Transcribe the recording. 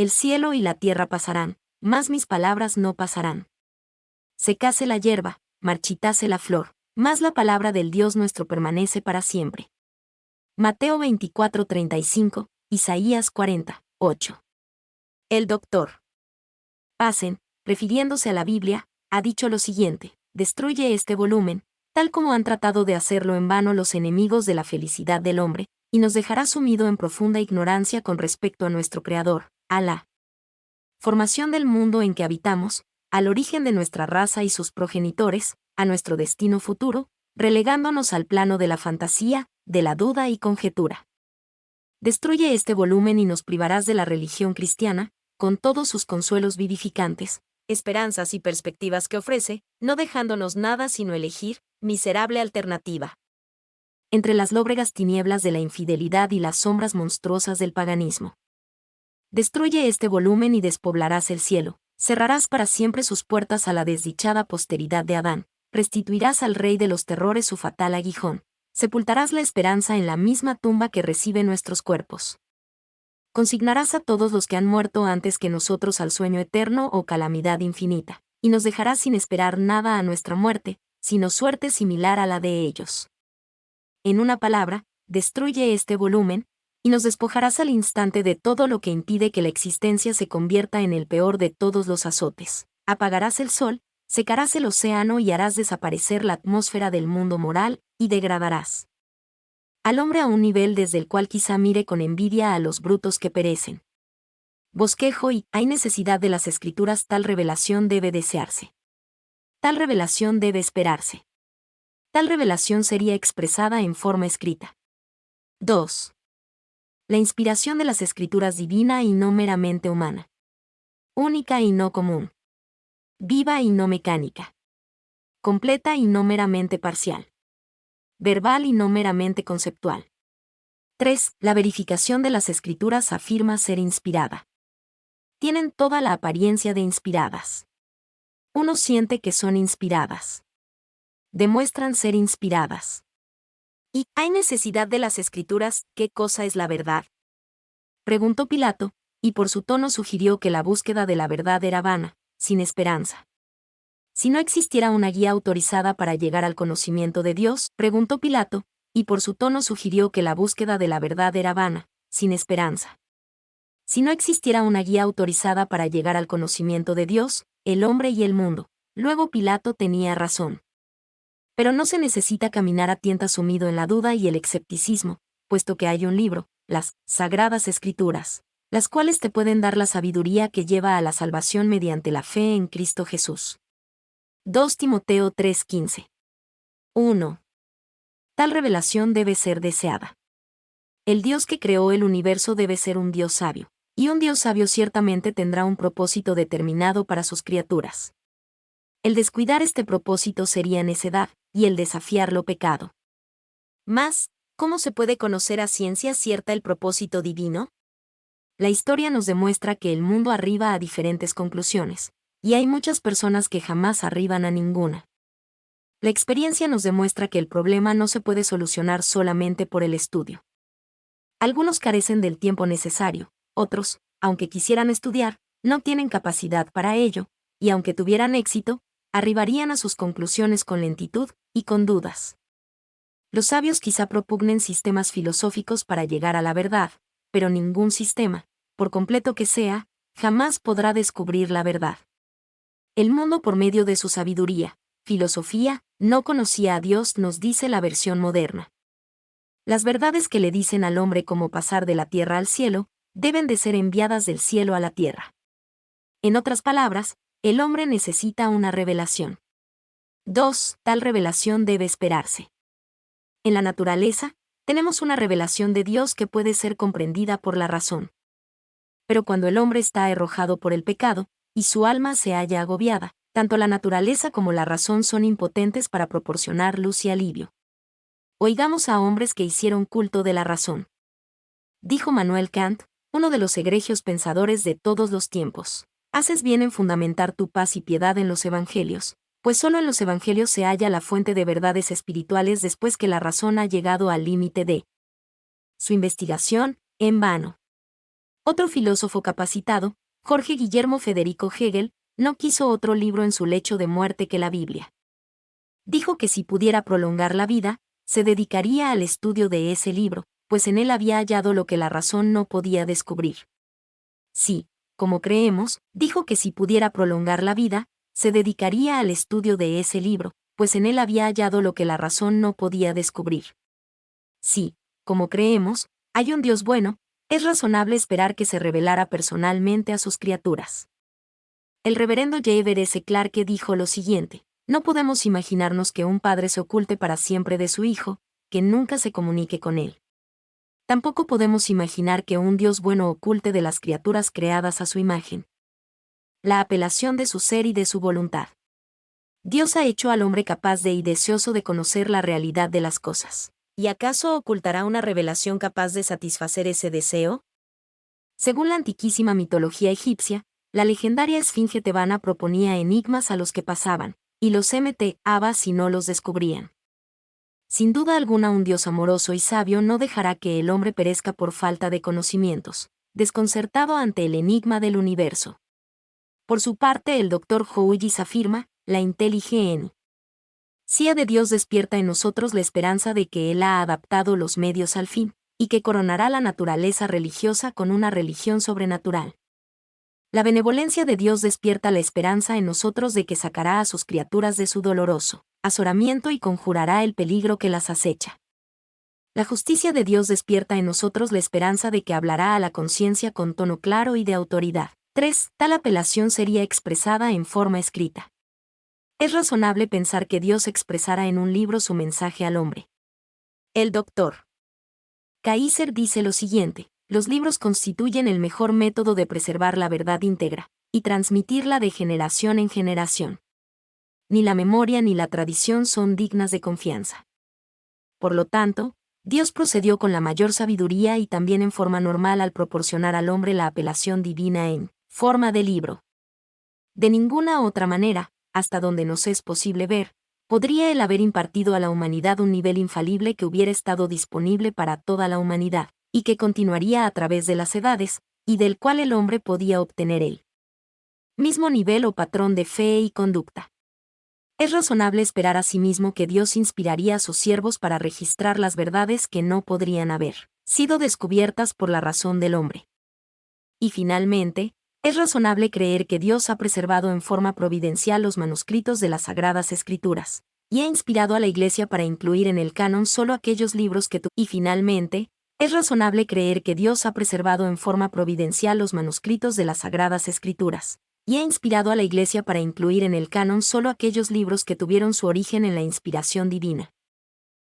El cielo y la tierra pasarán, mas mis palabras no pasarán. Secase la hierba, marchitase la flor, mas la palabra del Dios nuestro permanece para siempre. Mateo 24:35, Isaías 40:8. El doctor Passen, refiriéndose a la Biblia, ha dicho lo siguiente: destruye este volumen, tal como han tratado de hacerlo en vano los enemigos de la felicidad del hombre, y nos dejará sumido en profunda ignorancia con respecto a nuestro Creador, a la formación del mundo en que habitamos, al origen de nuestra raza y sus progenitores, a nuestro destino futuro, relegándonos al plano de la fantasía, de la duda y conjetura. Destruye este volumen y nos privarás de la religión cristiana, con todos sus consuelos vivificantes, esperanzas y perspectivas que ofrece, no dejándonos nada sino elegir, miserable alternativa entre las lóbregas tinieblas de la infidelidad y las sombras monstruosas del paganismo. Destruye este volumen y despoblarás el cielo, cerrarás para siempre sus puertas a la desdichada posteridad de Adán, restituirás al rey de los terrores su fatal aguijón, sepultarás la esperanza en la misma tumba que recibe nuestros cuerpos. Consignarás a todos los que han muerto antes que nosotros al sueño eterno o calamidad infinita, y nos dejarás sin esperar nada a nuestra muerte, sino suerte similar a la de ellos. En una palabra, destruye este volumen, y nos despojarás al instante de todo lo que impide que la existencia se convierta en el peor de todos los azotes. Apagarás el sol, secarás el océano y harás desaparecer la atmósfera del mundo moral, y degradarás al hombre a un nivel desde el cual quizá mire con envidia a los brutos que perecen. Bosquejo y hay necesidad de las escrituras, tal revelación debe desearse. Tal revelación debe esperarse. Tal revelación sería expresada en forma escrita. 2. La inspiración de las escrituras divina y no meramente humana. Única y no común. Viva y no mecánica. Completa y no meramente parcial. Verbal y no meramente conceptual. 3. La verificación de las escrituras afirma ser inspirada. Tienen toda la apariencia de inspiradas. Uno siente que son inspiradas. Demuestran ser inspiradas. ¿Y hay necesidad de las escrituras? ¿Qué cosa es la verdad?, preguntó Pilato, y por su tono sugirió que la búsqueda de la verdad era vana, sin esperanza. Si no existiera una guía autorizada para llegar al conocimiento de Dios, preguntó Pilato, y por su tono sugirió que la búsqueda de la verdad era vana, sin esperanza. Si no existiera una guía autorizada para llegar al conocimiento de Dios, el hombre y el mundo, luego Pilato tenía razón. Pero no se necesita caminar a tientas sumido en la duda y el escepticismo, puesto que hay un libro, las Sagradas Escrituras, las cuales te pueden dar la sabiduría que lleva a la salvación mediante la fe en Cristo Jesús. 2 Timoteo 3:15. 1. Tal revelación debe ser deseada. El Dios que creó el universo debe ser un Dios sabio, y un Dios sabio ciertamente tendrá un propósito determinado para sus criaturas. El descuidar este propósito sería necedad, y el desafiarlo pecado. Mas, ¿cómo se puede conocer a ciencia cierta el propósito divino? La historia nos demuestra que el mundo arriba a diferentes conclusiones, y hay muchas personas que jamás arriban a ninguna. La experiencia nos demuestra que el problema no se puede solucionar solamente por el estudio. Algunos carecen del tiempo necesario, otros, aunque quisieran estudiar, no tienen capacidad para ello, y aunque tuvieran éxito, arribarían a sus conclusiones con lentitud y con dudas. Los sabios quizá propugnen sistemas filosóficos para llegar a la verdad, pero ningún sistema, por completo que sea, jamás podrá descubrir la verdad. El mundo por medio de su sabiduría, filosofía, no conocía a Dios, nos dice la versión moderna. Las verdades que le dicen al hombre como pasar de la tierra al cielo, deben de ser enviadas del cielo a la tierra. En otras palabras, el hombre necesita una revelación. 2. Tal revelación debe esperarse. En la naturaleza, tenemos una revelación de Dios que puede ser comprendida por la razón. Pero cuando el hombre está arrojado por el pecado, y su alma se halla agobiada, tanto la naturaleza como la razón son impotentes para proporcionar luz y alivio. Oigamos a hombres que hicieron culto de la razón. Dijo Manuel Kant, uno de los egregios pensadores de todos los tiempos: haces bien en fundamentar tu paz y piedad en los evangelios, pues solo en los evangelios se halla la fuente de verdades espirituales después que la razón ha llegado al límite de su investigación, en vano. Otro filósofo capacitado, Jorge Guillermo Federico Hegel, no quiso otro libro en su lecho de muerte que la Biblia. Dijo que si pudiera prolongar la vida, se dedicaría al estudio de ese libro, pues en él había hallado lo que la razón no podía descubrir. Sí, como creemos, dijo que si pudiera prolongar la vida, se dedicaría al estudio de ese libro, pues en él había hallado lo que la razón no podía descubrir. Sí, como creemos, hay un Dios bueno, es razonable esperar que se revelara personalmente a sus criaturas. El reverendo J. S. Clarke dijo lo siguiente: no podemos imaginarnos que un padre se oculte para siempre de su hijo, que nunca se comunique con él. Tampoco podemos imaginar que un Dios bueno oculte de las criaturas creadas a su imagen la apelación de su ser y de su voluntad. Dios ha hecho al hombre capaz de y deseoso de conocer la realidad de las cosas. ¿Y acaso ocultará una revelación capaz de satisfacer ese deseo? Según la antiquísima mitología egipcia, la legendaria esfinge tebana proponía enigmas a los que pasaban, y los aba si no los descubrían. Sin duda alguna un Dios amoroso y sabio no dejará que el hombre perezca por falta de conocimientos, desconcertado ante el enigma del universo. Por su parte, el Dr. Hughes afirma, la inteligencia de Dios despierta en nosotros la esperanza de que Él ha adaptado los medios al fin, y que coronará la naturaleza religiosa con una religión sobrenatural. La benevolencia de Dios despierta la esperanza en nosotros de que sacará a sus criaturas de su doloroso azoramiento y conjurará el peligro que las acecha. La justicia de Dios despierta en nosotros la esperanza de que hablará a la conciencia con tono claro y de autoridad. 3. Tal apelación sería expresada en forma escrita. Es razonable pensar que Dios expresara en un libro su mensaje al hombre. El Dr. Kaiser dice lo siguiente: los libros constituyen el mejor método de preservar la verdad íntegra, y transmitirla de generación en generación. Ni la memoria ni la tradición son dignas de confianza. Por lo tanto, Dios procedió con la mayor sabiduría y también en forma normal al proporcionar al hombre la apelación divina en forma de libro. De ninguna otra manera, hasta donde nos es posible ver, podría él haber impartido a la humanidad un nivel infalible que hubiera estado disponible para toda la humanidad, y que continuaría a través de las edades, y del cual el hombre podía obtener el mismo nivel o patrón de fe y conducta. Es razonable esperar asimismo que Dios inspiraría a sus siervos para registrar las verdades que no podrían haber sido descubiertas por la razón del hombre. Y finalmente, es razonable creer que Dios ha preservado en forma providencial los manuscritos de las Sagradas Escrituras, y ha inspirado a la Iglesia para incluir en el canon solo aquellos libros que Y finalmente, es razonable creer que Dios ha preservado en forma providencial los manuscritos de las Sagradas Escrituras, y ha inspirado a la Iglesia para incluir en el canon solo aquellos libros que tuvieron su origen en la inspiración divina.